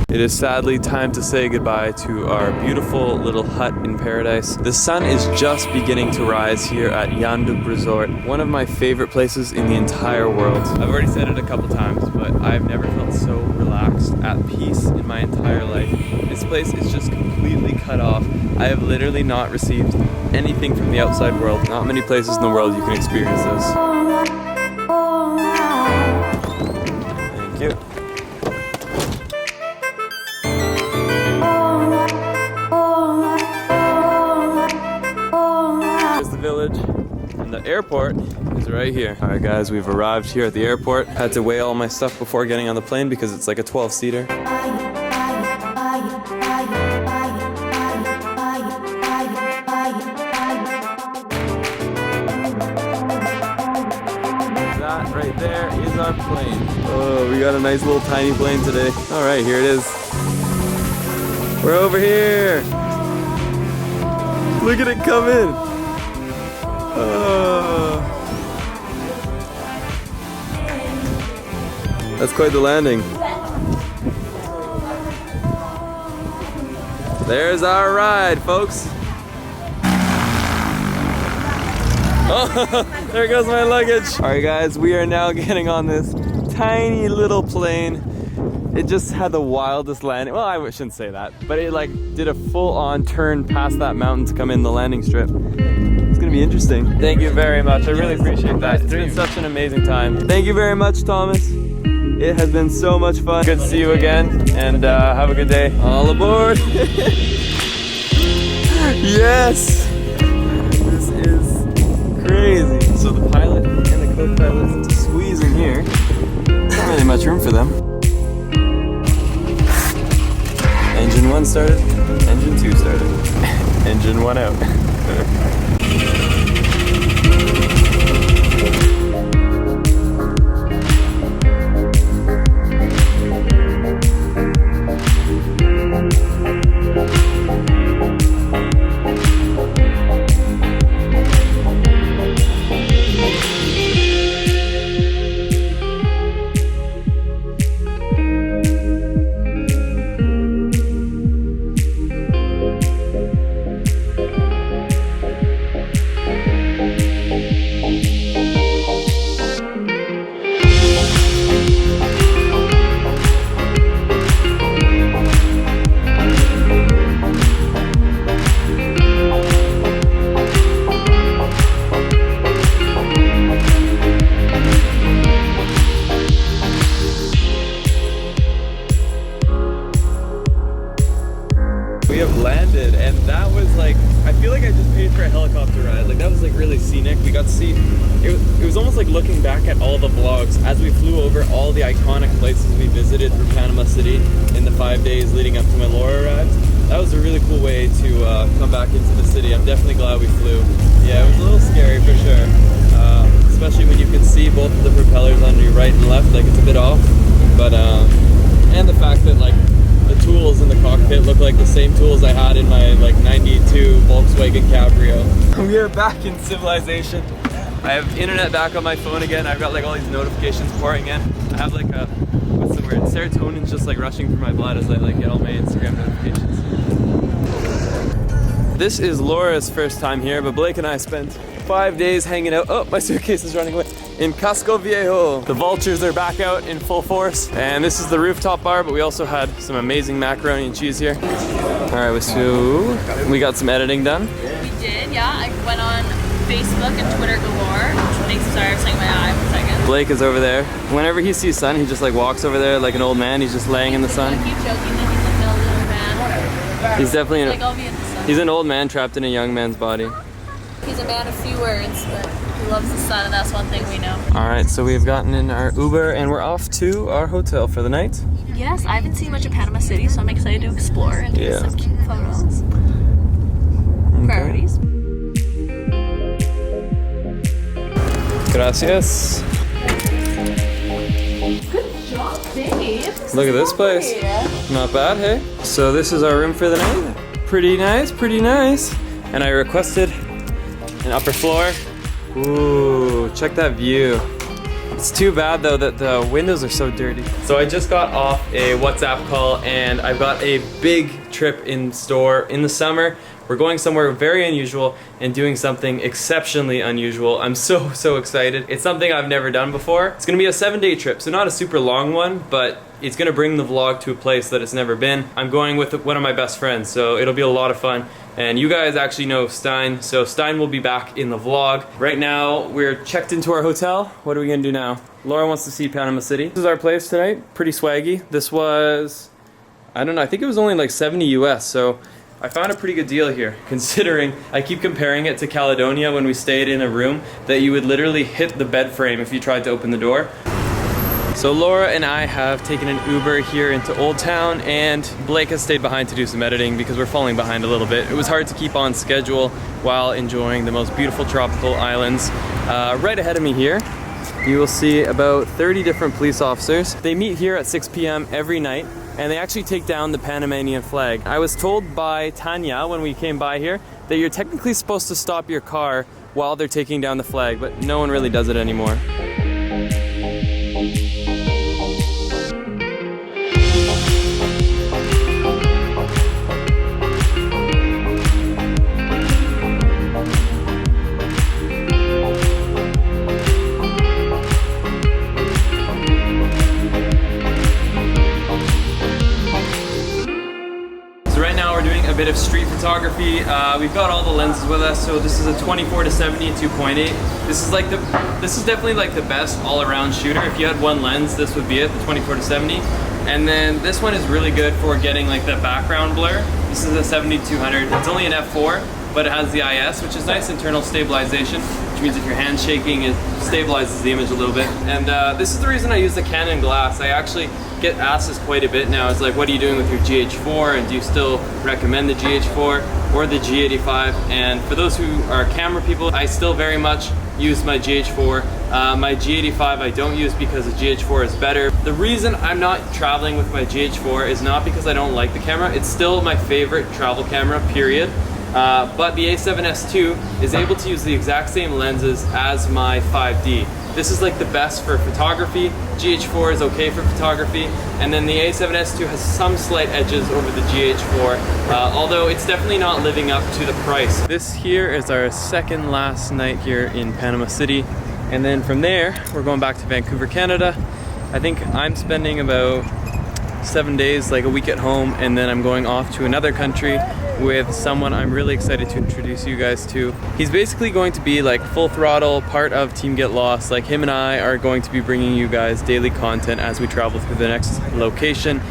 It is sadly time to say goodbye to our beautiful little hut in paradise. The sun is just beginning to rise here at Yandub Resort, one of my favorite places in the entire world. I've already said it a couple times, but I've never felt so relaxed, at peace in my entire life. This place is just completely cut off. I have literally not received anything from the outside world. Not many places in the world you can experience this. Thank you. Village, and the airport is right here. All right guys, we've arrived here at the airport. Had to weigh all my stuff before getting on the plane because it's like a 12-seater. That right there is our plane. Oh, we got a nice little tiny plane today. All right, here it is. We're over here. Look at it come in. That's quite the landing. There's our ride, folks. Oh, there goes my luggage. All right, guys, we are now getting on this tiny little plane. It just had the wildest landing. Well, I shouldn't say that, but it like did a full-on turn past that mountain to come in the landing strip. It's gonna be interesting. Thank you very much. I really appreciate that. It's been such an amazing time. Thank you very much, Thomas. It has been so much fun. Good to see you again, and have a good day. All aboard. Yes! This is crazy. So the pilot and the co-pilot squeeze in here. Not really much room for them. Engine 1 started, engine 2 started. Engine 1 out. We have landed, and that was like, I feel like I just paid for a helicopter ride. Like, that was like really scenic. We got to see, it was almost like looking back at all the vlogs as we flew over all the iconic places we visited through Panama City in the 5 days leading up to when Laura arrived. That was a really cool way to come back into the city. I'm definitely glad we flew. Yeah, it was a little scary for sure. Especially when you can see both of the propellers on your right and left, like it's a bit off. But, and the fact that like, the tools in the cockpit look like the same tools I had in my like 92 Volkswagen Cabrio. We are back in civilization. I have internet back on my phone again. I've got like all these notifications pouring in. I have like a, what's the word? Serotonin's just like rushing through my blood as I like get all my Instagram notifications. This is Laura's first time here, but Blake and I spent 5 days hanging out. Oh, my suitcase is running away. In Casco Viejo. The vultures are back out in full force. And this is the rooftop bar, but we also had some amazing macaroni and cheese here. All right, so we got some editing done. We did, yeah. I went on Facebook and Twitter galore. Thanks, sorry, I'm saying my eye, 1 second. Blake is over there. Whenever he sees sun, he just like walks over there like an old man. He's just laying in the sun. I keep joking that he's like an old man. He's definitely like, I'll be in the sun. He's an old man trapped in a young man's body. He's a man of few words, but he loves the sun, and that's one thing we know. All right, so we've gotten in our Uber, and we're off to our hotel for the night. Yes, I haven't seen much of Panama City, so I'm excited to explore and take some cute photos. Okay. Priorities. Gracias. Good job, babe. Look at this place. Not bad, hey? So this is our room for the night. Pretty nice, pretty nice. And I requested an upper floor Ooh, check that view. It's too bad though that the windows are so dirty. So I just got off a WhatsApp call and I've got a big trip in store in the summer. We're going somewhere very unusual and doing something exceptionally unusual. I'm so excited. It's something I've never done before. It's gonna be a 7-day trip, so not a super long one, but it's gonna bring the vlog to a place that it's never been. I'm going with one of my best friends, so it'll be a lot of fun. And you guys actually know Stein, so Stein will be back in the vlog. Right now, we're checked into our hotel. What are we gonna do now? Laura wants to see Panama City. This is our place tonight, pretty swaggy. This was, I don't know, I think it was only like 70 US, so I found a pretty good deal here, considering I keep comparing it to Caledonia when we stayed in a room that you would literally hit the bed frame if you tried to open the door. So Laura and I have taken an Uber here into Old Town, and Blake has stayed behind to do some editing because we're falling behind a little bit. It was hard to keep on schedule while enjoying the most beautiful tropical islands. Right ahead of me here, you will see about 30 different police officers. They meet here at 6 p.m. every night, and they actually take down the Panamanian flag. I was told by Tanya when we came by here that you're technically supposed to stop your car while they're taking down the flag, but no one really does it anymore. A bit of street photography. We've got all the lenses with us. So this is a 24-70 2.8. This is definitely like the best all-around shooter. If you had one lens, this would be it, the 24-70. And then this one is really good for getting like the background blur. This is a 70-200. It's only an f4, but it has the IS, which is nice internal stabilization, which means if your hand's shaking, it stabilizes the image a little bit. And this is the reason I use the Canon glass. I actually get asked this quite a bit now. It's like, what are you doing with your GH4, and do you still recommend the GH4 or the G85? And for those who are camera people, I still very much use my GH4. My G85 I don't use because the GH4 is better. The reason I'm not traveling with my GH4 is not because I don't like the camera. It's still my favorite travel camera, period. But the A7S II is able to use the exact same lenses as my 5D. This is like the best for photography. GH4 is okay for photography. And then the A7S II has some slight edges over the GH4, although it's definitely not living up to the price. This here is our second last night here in Panama City. And then from there, we're going back to Vancouver, Canada. I think I'm spending about 7 days, like a week at home, and then I'm going off to another country with someone I'm really excited to introduce you guys to. He's basically going to be like full throttle part of Team Get Lost. Like him and I are going to be bringing you guys daily content as we travel through the next location.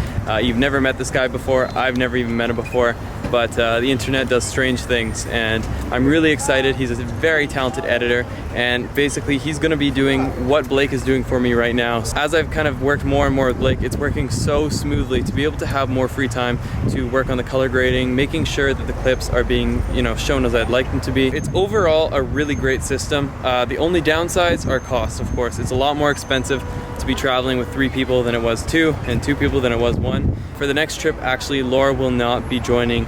You've never met this guy before. I've never even met him before, but the internet does strange things, and I'm really excited. He's a very talented editor, and basically he's gonna be doing what Blake is doing for me right now. As I've kind of worked more and more with Blake, it's working so smoothly to be able to have more free time to work on the color grading, making sure that the clips are being, shown as I'd like them to be. It's overall a really great system. The only downsides are cost, of course. It's a lot more expensive to be traveling with 3 people than it was 2, and 2 people than it was 1. For the next trip, actually, Laura will not be joining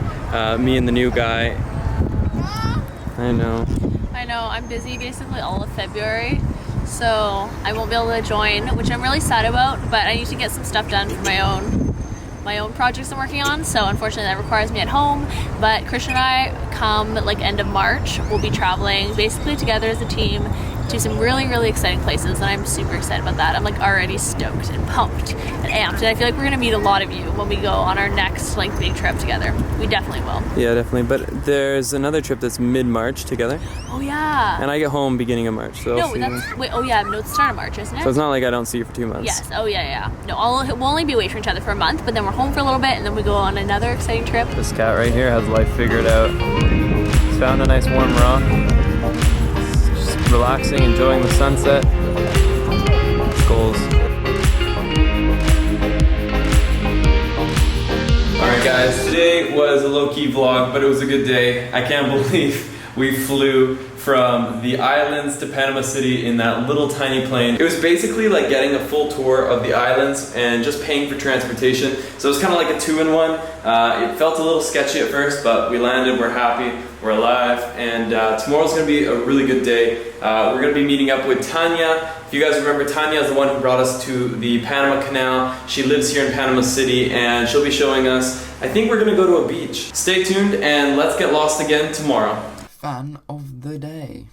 me and the new guy. I know, I'm busy basically all of February, so I won't be able to join, which I'm really sad about, but I need to get some stuff done for my own projects I'm working on, so unfortunately that requires me at home. But Christian and I, come like end of March, we'll be traveling basically together as a team to some really exciting places, and I'm super excited about that. I'm like already stoked and pumped and amped, and I feel like we're gonna meet a lot of you when we go on our next like big trip together. We definitely will. Yeah, definitely. But there's another trip that's mid-March together. Oh yeah. And I get home beginning of March, so no, it's start of March, isn't it? So it's not like I don't see you for 2 months. Yes. Oh yeah. No, we'll only be away from each other for a month, but then we're home for a little bit, and then we go on another exciting trip. This cat right here has life figured out. He's found a nice warm rock. Relaxing, enjoying the sunset. Goals. Alright guys, today was a low-key vlog, but it was a good day. I can't believe We flew from the islands to Panama City in that little tiny plane. It was basically like getting a full tour of the islands and just paying for transportation. So it was kind of like a 2-in-1. It felt a little sketchy at first, but we landed, we're happy, we're alive, and tomorrow's gonna be a really good day. We're gonna be meeting up with Tanya. If you guys remember, Tanya is the one who brought us to the Panama Canal. She lives here in Panama City, and she'll be showing us, I think we're gonna go to a beach. Stay tuned, and let's get lost again tomorrow. Fan of the day.